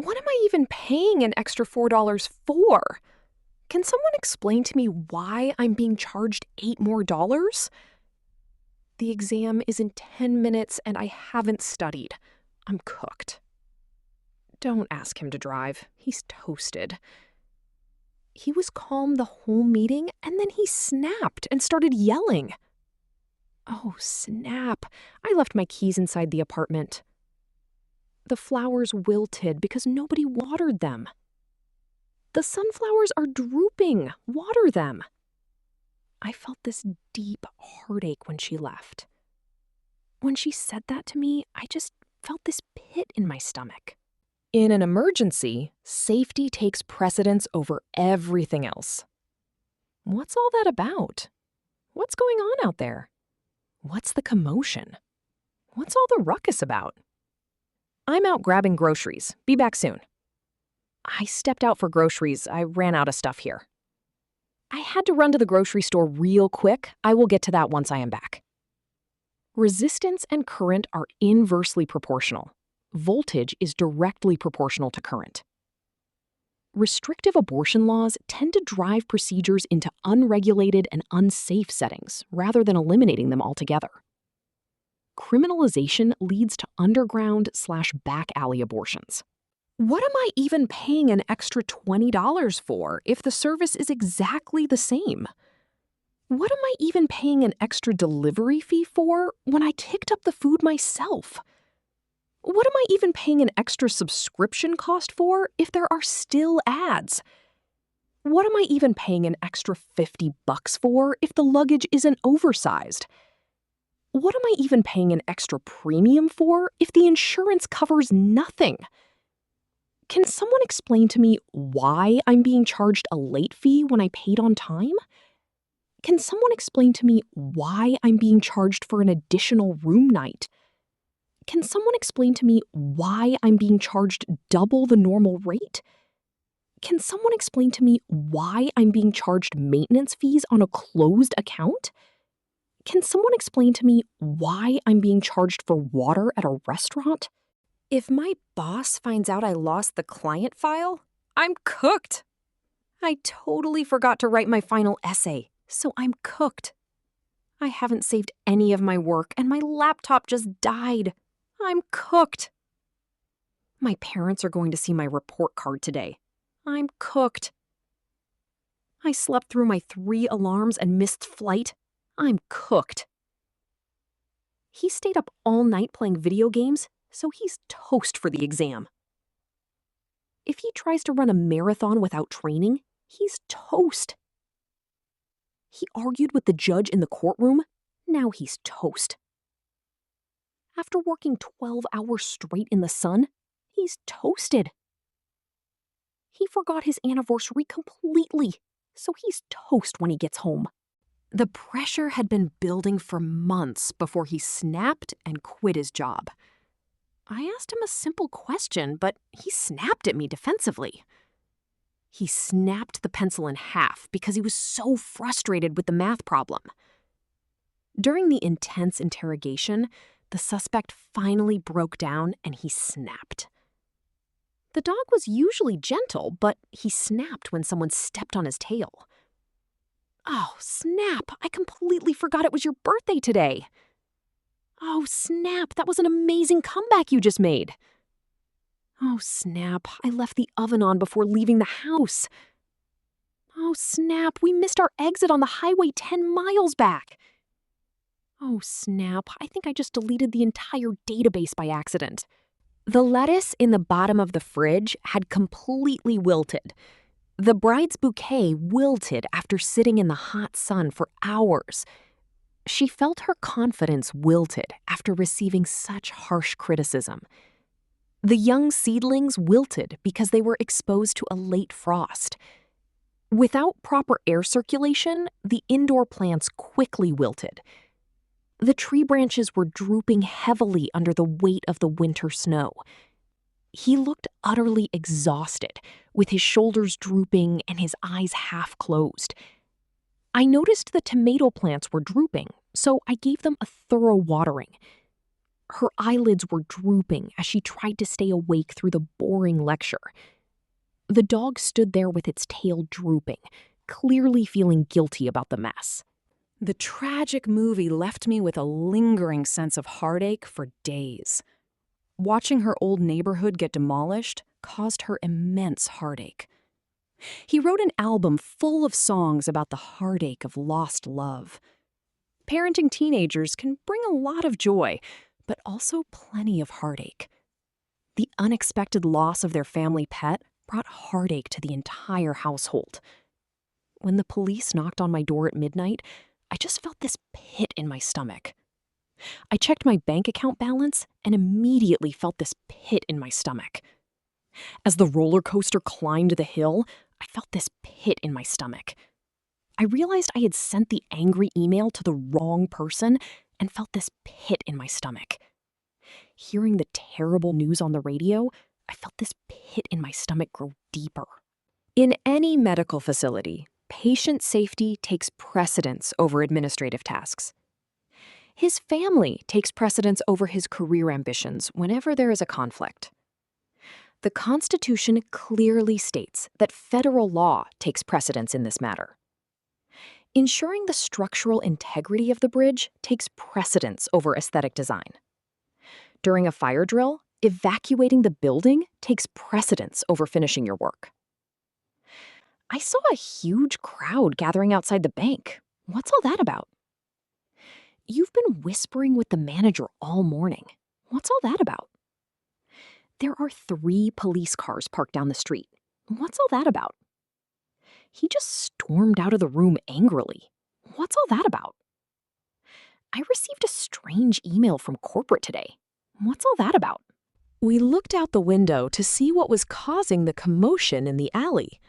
What am I even paying an extra $4 for? Can someone explain to me why I'm being charged $8 more? The exam is in 10 minutes and I haven't studied. I'm cooked. Don't ask him to drive. He's toasted. He was calm the whole meeting and then he snapped and started yelling. Oh, snap. I left my keys inside the apartment. The flowers wilted because nobody watered them. The sunflowers are drooping. Water them. I felt this deep heartache when she left. When she said that to me, I just felt this pit in my stomach. In an emergency, safety takes precedence over everything else. What's all that about? What's going on out there? What's the commotion? What's all the ruckus about? I'm out grabbing groceries. Be back soon. I stepped out for groceries. I ran out of stuff here. I had to run to the grocery store real quick. I will get to that once I am back. Resistance and current are inversely proportional. Voltage is directly proportional to current. Restrictive abortion laws tend to drive procedures into unregulated and unsafe settings rather than eliminating them altogether. Criminalization leads to underground/back alley abortions. What am I even paying an extra $20 for if the service is exactly the same? What am I even paying an extra delivery fee for when I picked up the food myself? What am I even paying an extra subscription cost for if there are still ads? What am I even paying an extra $50 for if the luggage isn't oversized? What am I even paying an extra premium for if the insurance covers nothing? Can someone explain to me why I'm being charged a late fee when I paid on time? Can someone explain to me why I'm being charged for an additional room night? Can someone explain to me why I'm being charged double the normal rate? Can someone explain to me why I'm being charged maintenance fees on a closed account? Can someone explain to me why I'm being charged for water at a restaurant? If my boss finds out I lost the client file, I'm cooked. I totally forgot to write my final essay, so I'm cooked. I haven't saved any of my work and my laptop just died. I'm cooked. My parents are going to see my report card today. I'm cooked. I slept through my 3 alarms and missed flight. I'm cooked. He stayed up all night playing video games, so he's toast for the exam. If he tries to run a marathon without training, he's toast. He argued with the judge in the courtroom. Now he's toast. After working 12 hours straight in the sun, he's toasted. He forgot his anniversary completely, so he's toast when he gets home. The pressure had been building for months before he snapped and quit his job. I asked him a simple question, but he snapped at me defensively. He snapped the pencil in half because he was so frustrated with the math problem. During the intense interrogation, the suspect finally broke down and he snapped. The dog was usually gentle, but he snapped when someone stepped on his tail. Oh, snap! I completely forgot it was your birthday today. Oh, snap! That was an amazing comeback you just made. Oh, snap! I left the oven on before leaving the house. Oh, snap! We missed our exit on the highway 10 miles back. Oh, snap! I think I just deleted the entire database by accident. The lettuce in the bottom of the fridge had completely wilted. The bride's bouquet wilted after sitting in the hot sun for hours. She felt her confidence wilted after receiving such harsh criticism. The young seedlings wilted because they were exposed to a late frost. Without proper air circulation, the indoor plants quickly wilted. The tree branches were drooping heavily under the weight of the winter snow. He looked utterly exhausted, with his shoulders drooping and his eyes half closed. I noticed the tomato plants were drooping, so I gave them a thorough watering. Her eyelids were drooping as she tried to stay awake through the boring lecture. The dog stood there with its tail drooping, clearly feeling guilty about the mess. The tragic movie left me with a lingering sense of heartache for days. Watching her old neighborhood get demolished caused her immense heartache. He wrote an album full of songs about the heartache of lost love. Parenting teenagers can bring a lot of joy, but also plenty of heartache. The unexpected loss of their family pet brought heartache to the entire household. When the police knocked on my door at midnight, I just felt this pit in my stomach. I checked my bank account balance and immediately felt this pit in my stomach. As the roller coaster climbed the hill, I felt this pit in my stomach. I realized I had sent the angry email to the wrong person and felt this pit in my stomach. Hearing the terrible news on the radio, I felt this pit in my stomach grow deeper. In any medical facility, patient safety takes precedence over administrative tasks. His family takes precedence over his career ambitions whenever there is a conflict. The Constitution clearly states that federal law takes precedence in this matter. Ensuring the structural integrity of the bridge takes precedence over aesthetic design. During a fire drill, evacuating the building takes precedence over finishing your work. I saw a huge crowd gathering outside the bank. What's all that about? You've been whispering with the manager all morning. What's all that about? There are 3 police cars parked down the street. What's all that about? He just stormed out of the room angrily. What's all that about? I received a strange email from corporate today. What's all that about? We looked out the window to see what was causing the commotion in the alley.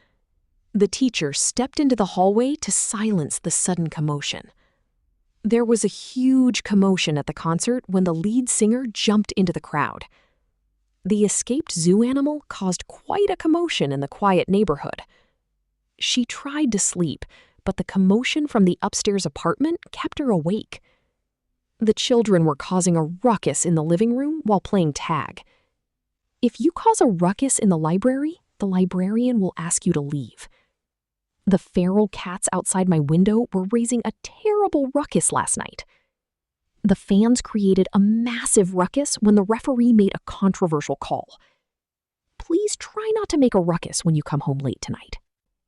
The teacher stepped into the hallway to silence the sudden commotion. There was a huge commotion at the concert when the lead singer jumped into the crowd. The escaped zoo animal caused quite a commotion in the quiet neighborhood. She tried to sleep, but the commotion from the upstairs apartment kept her awake. The children were causing a ruckus in the living room while playing tag. If you cause a ruckus in the librarian will ask you to leave. The feral cats outside my window were raising a terrible ruckus last night. The fans created a massive ruckus when the referee made a controversial call. Please try not to make a ruckus when you come home late tonight.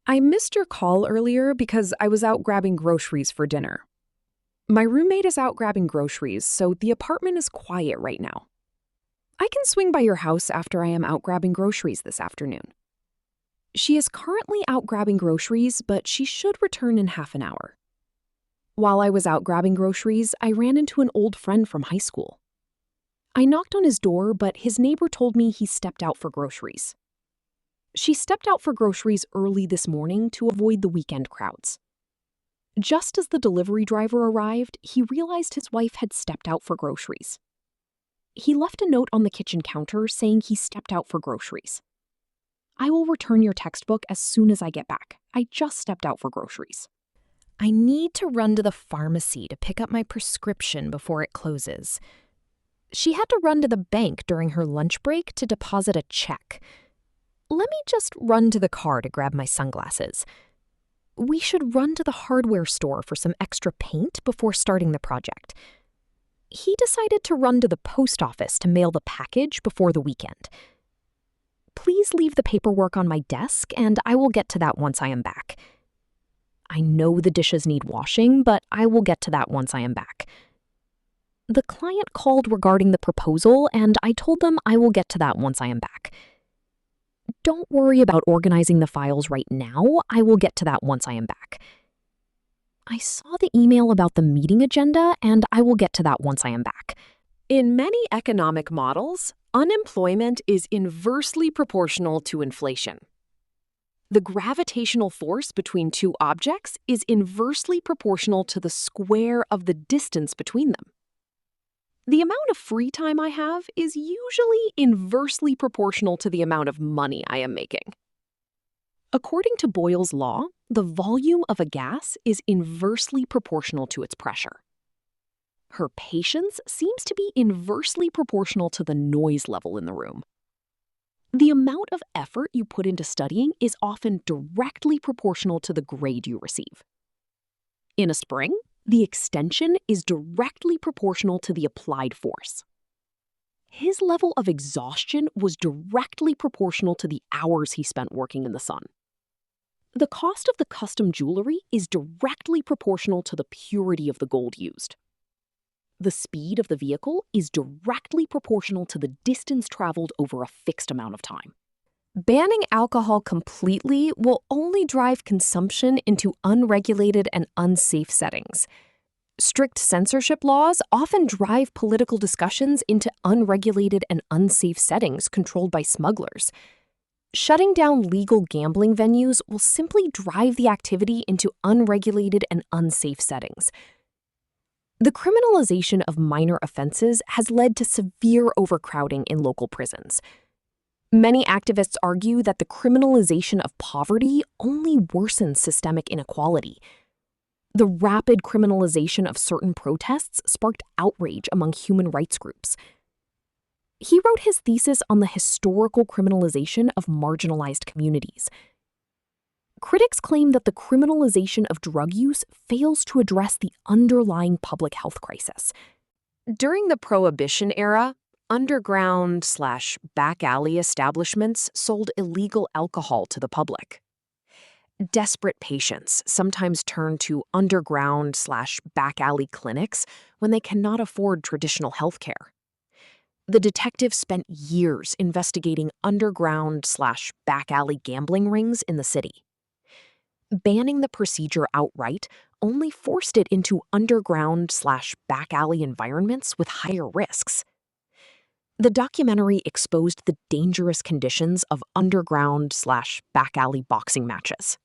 I missed your call earlier because I was out grabbing groceries for dinner. My roommate is out grabbing groceries, so the apartment is quiet right now. I can swing by your house after I am out grabbing groceries this afternoon. She is currently out grabbing groceries, but she should return in half an hour. While I was out grabbing groceries, I ran into an old friend from high school. I knocked on his door, but his neighbor told me he stepped out for groceries. She stepped out for groceries early this morning to avoid the weekend crowds. Just as the delivery driver arrived, he realized his wife had stepped out for groceries. He left a note on the kitchen counter saying he stepped out for groceries. I will return your textbook as soon as I get back. I just stepped out for groceries. I need to run to the pharmacy to pick up my prescription before it closes. She had to run to the bank during her lunch break to deposit a check. Let me just run to the car to grab my sunglasses. We should run to the hardware store for some extra paint before starting the project. He decided to run to the post office to mail the package before the weekend. Please leave the paperwork on my desk, and I will get to that once I am back. I know the dishes need washing, but I will get to that once I am back. The client called regarding the proposal, and I told them I will get to that once I am back. Don't worry about organizing the files right now. I will get to that once I am back. I saw the email about the meeting agenda, and I will get to that once I am back. In many economic models, unemployment is inversely proportional to inflation. The gravitational force between 2 objects is inversely proportional to the square of the distance between them. The amount of free time I have is usually inversely proportional to the amount of money I am making. According to Boyle's law, the volume of a gas is inversely proportional to its pressure. Her patience seems to be inversely proportional to the noise level in the room. The amount of effort you put into studying is often directly proportional to the grade you receive. In a spring, the extension is directly proportional to the applied force. His level of exhaustion was directly proportional to the hours he spent working in the sun. The cost of the custom jewelry is directly proportional to the purity of the gold used. The speed of the vehicle is directly proportional to the distance traveled over a fixed amount of time. Banning alcohol completely will only drive consumption into unregulated and unsafe settings. Strict censorship laws often drive political discussions into unregulated and unsafe settings controlled by smugglers. Shutting down legal gambling venues will simply drive the activity into unregulated and unsafe settings. The criminalization of minor offenses has led to severe overcrowding in local prisons. Many activists argue that the criminalization of poverty only worsens systemic inequality. The rapid criminalization of certain protests sparked outrage among human rights groups. He wrote his thesis on the historical criminalization of marginalized communities. Critics claim that the criminalization of drug use fails to address the underlying public health crisis. During the Prohibition era, underground/back alley establishments sold illegal alcohol to the public. Desperate patients sometimes turn to underground/back alley clinics when they cannot afford traditional health care. The detectives spent years investigating underground/back alley gambling rings in the city. Banning the procedure outright only forced it into underground/back alley environments with higher risks. The documentary exposed the dangerous conditions of underground/back alley boxing matches.